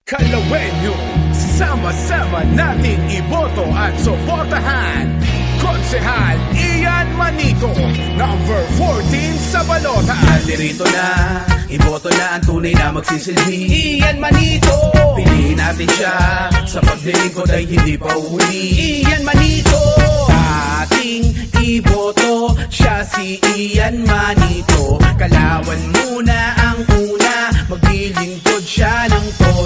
Kalawenyo, sama-sama nating iboto at suportahan. Konsehal Ian Manito, number 14 sa balota. Nalirito na, iboto na ang tunay na magsisilbi. Ian Manito, Piliin natin siya, sa paglilingkod ay hindi pa uhuli. Ian Manito, Ating iboto, siya si Ian Manito. Kalawan muna ang una, maglilingkod siya ng todo.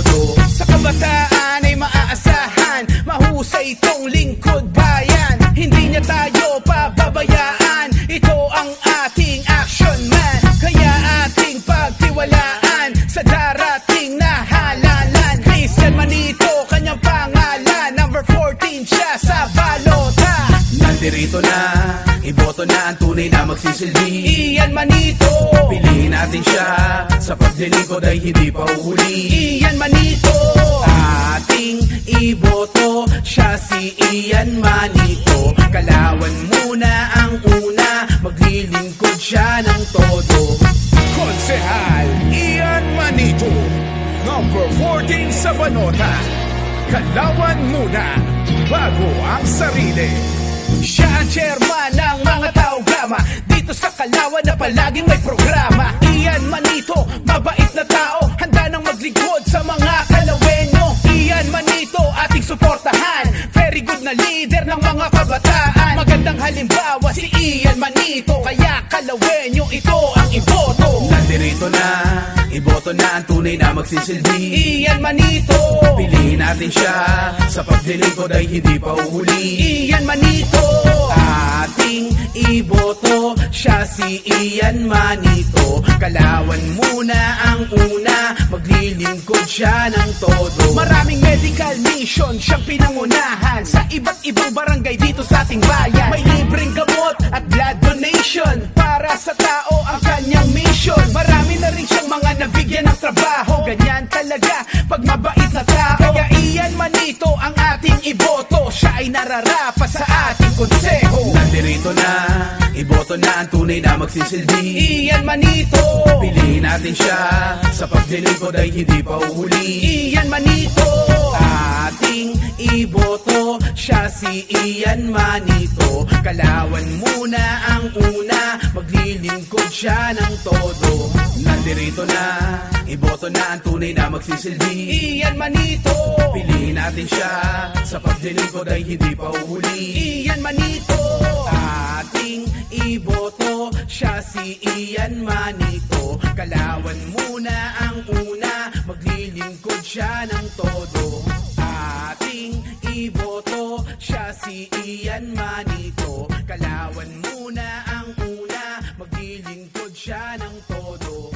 sa kabataan ay maaasahan, mahusay itong lingkod bayan. Hindi niya tayo pababayaan, ito ang ating action man. Kaya ating pagtiwalaan sa darating na halalan. Christian Manito, kanyang pangalan, number 14 siya sa balota. Nalirito na, iboto na ang tunay na magsisilbi. Ian Manito, Piliin natin siya, sa paglilingkod ay hindi pa uhuli. Ian Manito, Ating iboto, siya si Ian Manito. Kalawan muna ang una, maglilingkod siya ng todo. Konsehal Ian Manito, number 14 sa balota. Kalawan muna bago ang sarili. Siya ang chairman ng mga tao-gama dito sa Kalawan na palaging may programa. Ian Manito, mabait na tao, handa nang maglingkod sa mga Kalawenyo. Ian Manito, ating suportahan, very good na leader ng mga kabataan. Magandang halimbawa si Ian Manito, kaya Kalawenyo ito ang iboto. Nalirito na, iboto na ang tunay na magsisilbi. Ian Manito, Piliin natin siya, sa paglilingkod ay hindi pa uhuli. Ian Manito, Ating iboto, siya si Ian Manito. Kalawan muna ang una, maglilingkod siya ng todo. maraming medical mission siyang pinangunahan sa iba't ibang barangay dito sa ating bayan. May libreng gamot at blood donation para sa tao ang kanyang mission. Marami na rin siyang mga nabigyan ng trabaho, ganyan talaga pag mabait na tao. Kaya Ian Manito ang ating iboto, siya ay nararapat sa ating konseho. Nalirito na, iboto na ang tunay na magsisilbi. Ian Manito, Piliin natin siya, sa paglilingkod ay hindi pa uhuli. Ian Manito, Ating iboto, siya si Ian Manito. Kalawan muna ang una, maglilingkod siya ng todo. Nalirito na, iboto na ang tunay na magsisilbi. Ian Manito, Piliin natin siya, sa paglilingkod ay hindi pa uhuli. Ian Manito, Ating iboto, siya si Ian Manito. Kalawan muna ang una, maglilingkod siya ng todo. Ating iboto, siya si Ian Manito. Kalawan muna ang una, maglilingkod siya ng todo.